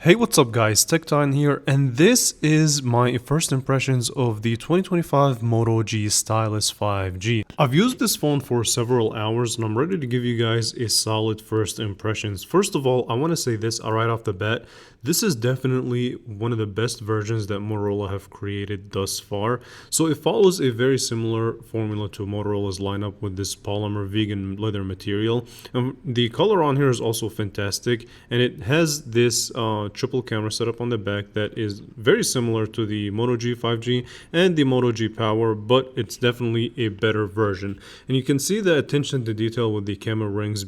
Hey, what's up guys, TechTime here, and this is my first impressions of the 2025 Moto G Stylus 5G. I've used this phone for several hours and I'm ready to give you guys a solid first impressions. First of all, I want to say this right off the bat. This is definitely one of the best versions that Motorola have created thus far. So it follows a very similar formula to Motorola's lineup with this polymer vegan leather material. The color on here is also fantastic, and it has this triple camera setup on the back that is very similar to the Moto G 5G and the Moto G Power, but it's definitely a better version. And you can see the attention to detail with the camera rings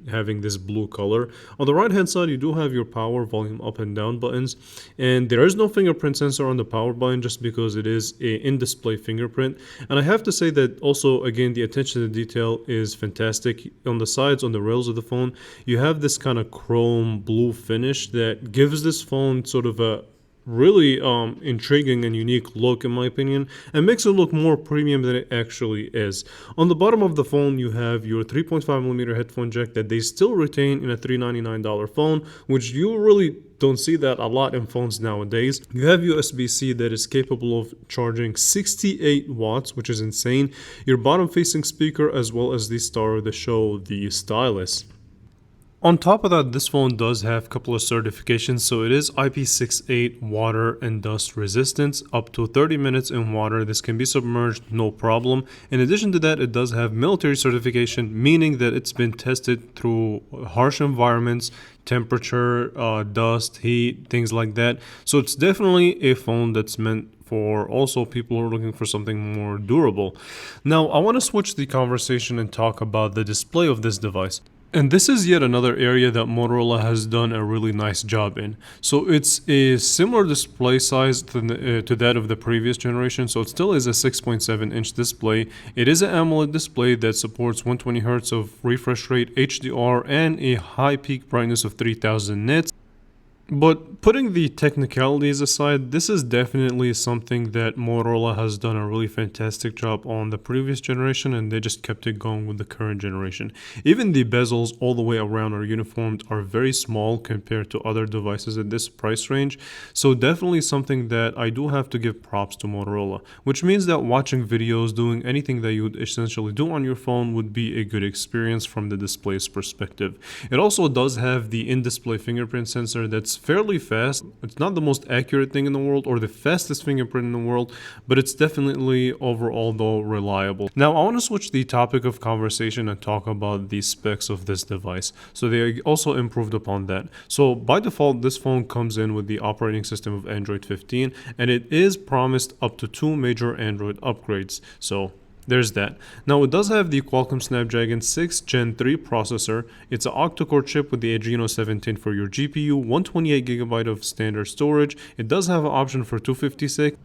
having this blue color. On the right hand side, you do have your power, volume up and down buttons, and there is no fingerprint sensor on the power button just because it is a in-display fingerprint. And I have to say that also, again, the attention to detail is fantastic. On the sides, on the rails of the phone, you have this kind of chrome blue finish that gives this phone sort of a really intriguing and unique look, in my opinion, and makes it look more premium than it actually is. On the bottom of the phone, you have your 3.5mm headphone jack that they still retain in a $399 phone, which you really don't see that a lot in phones nowadays. You have USB-C that is capable of charging 68 watts, which is insane. Your bottom facing speaker, as well as the star of the show, the Stylus. On top of that, this phone does have a couple of certifications. So it is IP68 water and dust resistance, up to 30 minutes in water. This can be submerged, no problem. In addition to that, it does have military certification, meaning that it's been tested through harsh environments, temperature, dust, heat, things like that. So it's definitely a phone that's meant for also people who are looking for something more durable. Now, I want to switch the conversation and talk about the display of this device. And this is yet another area that Motorola has done a really nice job in. So it's a similar display size to that of the previous generation. So it still is a 6.7-inch display. It is an AMOLED display that supports 120 Hz of refresh rate, HDR, and a high peak brightness of 3000 nits. But putting the technicalities aside, this is definitely something that Motorola has done a really fantastic job on the previous generation, and they just kept it going with the current generation. Even the bezels all the way around are uniformed, are very small compared to other devices at this price range. So definitely something that I do have to give props to Motorola, which means that watching videos, doing anything that you would essentially do on your phone would be a good experience from the display's perspective. It also does have the in-display fingerprint sensor that's fairly fast. It's not the most accurate thing in the world or the fastest fingerprint in the world, but it's definitely overall though reliable. Now I want to switch the topic of conversation and talk about the specs of this device. So they also improved upon that. So by default, this phone comes in with the operating system of Android 15, and it is promised up to 2 major Android upgrades. So there's that. Now it does have the Qualcomm Snapdragon 6 Gen 3 processor. It's an octa-core chip with the Adreno 17 for your GPU, 128GB of standard storage. It does have an option for 256.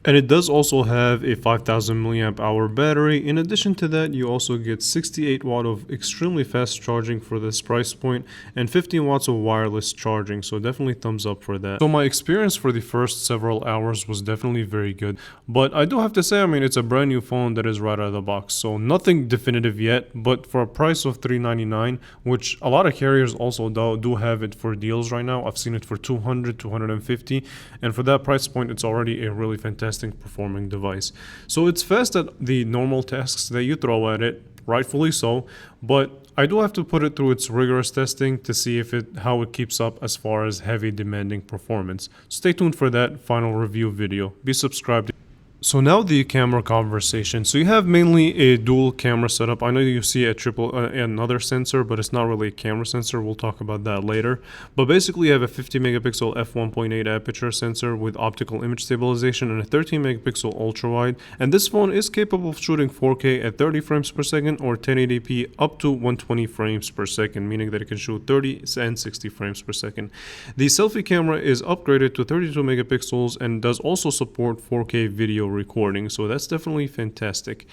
And it does also have a 5000 milliamp hour battery. In addition to that, you also get 68 watt of extremely fast charging for this price point and 15 watts of wireless charging. So definitely thumbs up for that. So my experience for the first several hours was definitely very good. But I do have to say, I mean, it's a brand new phone that is right out of the box. So nothing definitive yet, but for a price of $399, which a lot of carriers also do have it for deals right now. I've seen it for $200, $250. And for that price point, it's already a really fantastic performing device. So it's fast at the normal tasks that you throw at it, rightfully so, but I do have to put it through its rigorous testing to see how it keeps up as far as heavy demanding performance. Stay tuned for that final review video. Be subscribed. So now the camera conversation. So you have mainly a dual camera setup. I know you see another sensor, but it's not really a camera sensor. We'll talk about that later. But basically you have a 50 megapixel f1.8 aperture sensor with optical image stabilization and a 13 megapixel ultra wide. And this phone is capable of shooting 4K at 30 frames per second or 1080p up to 120 frames per second, meaning that it can shoot 30 and 60 frames per second. The selfie camera is upgraded to 32 megapixels and does also support 4K video recording, so that's definitely fantastic.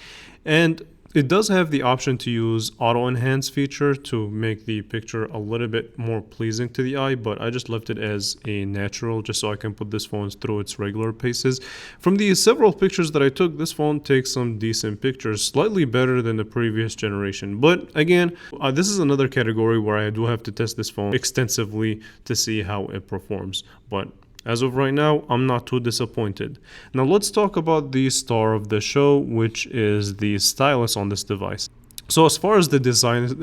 And It does have the option to use auto enhance feature to make the picture a little bit more pleasing to the eye, but I just left it as a natural just so I can put this phone through its regular paces. From the several pictures that I took, this phone takes some decent pictures, slightly better than the previous generation. But again, this is another category where I do have to test this phone extensively to see how it performs. But as of right now, I'm not too disappointed. Now let's talk about the star of the show, which is the stylus on this device. So as far as the design of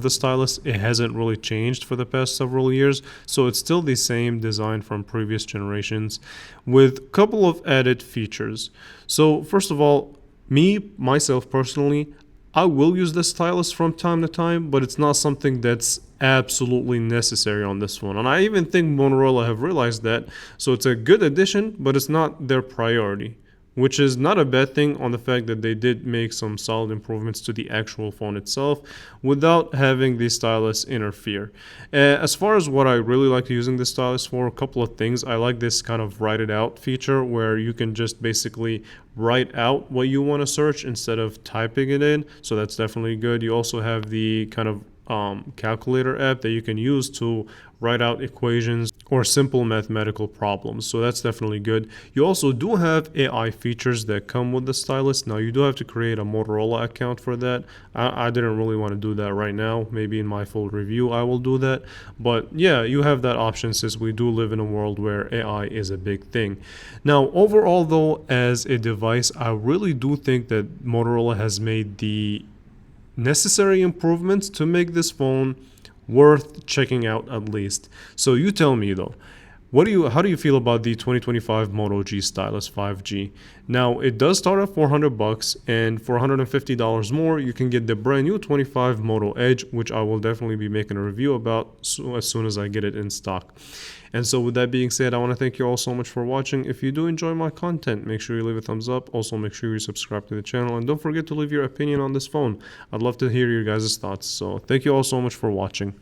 the stylus, it hasn't really changed for the past several years. So it's still the same design from previous generations with a couple of added features. So first of all, myself personally, I will use the stylus from time to time, but it's not something that's absolutely necessary on this one. And I even think Motorola have realized that. So it's a good addition, but it's not their priority, which is not a bad thing on the fact that they did make some solid improvements to the actual phone itself without having the stylus interfere. As far as what I really like using the stylus for, a couple of things. I like this kind of write it out feature where you can just basically write out what you want to search instead of typing it in. So that's definitely good. You also have the kind of calculator app that you can use to write out equations or simple mathematical problems. So that's definitely good. You also do have AI features that come with the stylus. Now you do have to create a Motorola account for that. I didn't really want to do that right now. Maybe in my full review I will do that. But yeah, you have that option since we do live in a world where AI is a big thing. Now overall though, as a device, I really do think that Motorola has made the necessary improvements to make this phone worth checking out at least. So you tell me though, how do you feel about the 2025 Moto G Stylus 5G? Now it does start at $400, and for $150 more you can get the brand new 25 Moto Edge, which I will definitely be making a review about as soon as I get it in stock. And so with that being said, I want to thank you all so much for watching. If you do enjoy my content, make sure you leave a thumbs up. Also make sure you subscribe to the channel, and don't forget to leave your opinion on this phone. I'd love to hear your guys' thoughts. So thank you all so much for watching.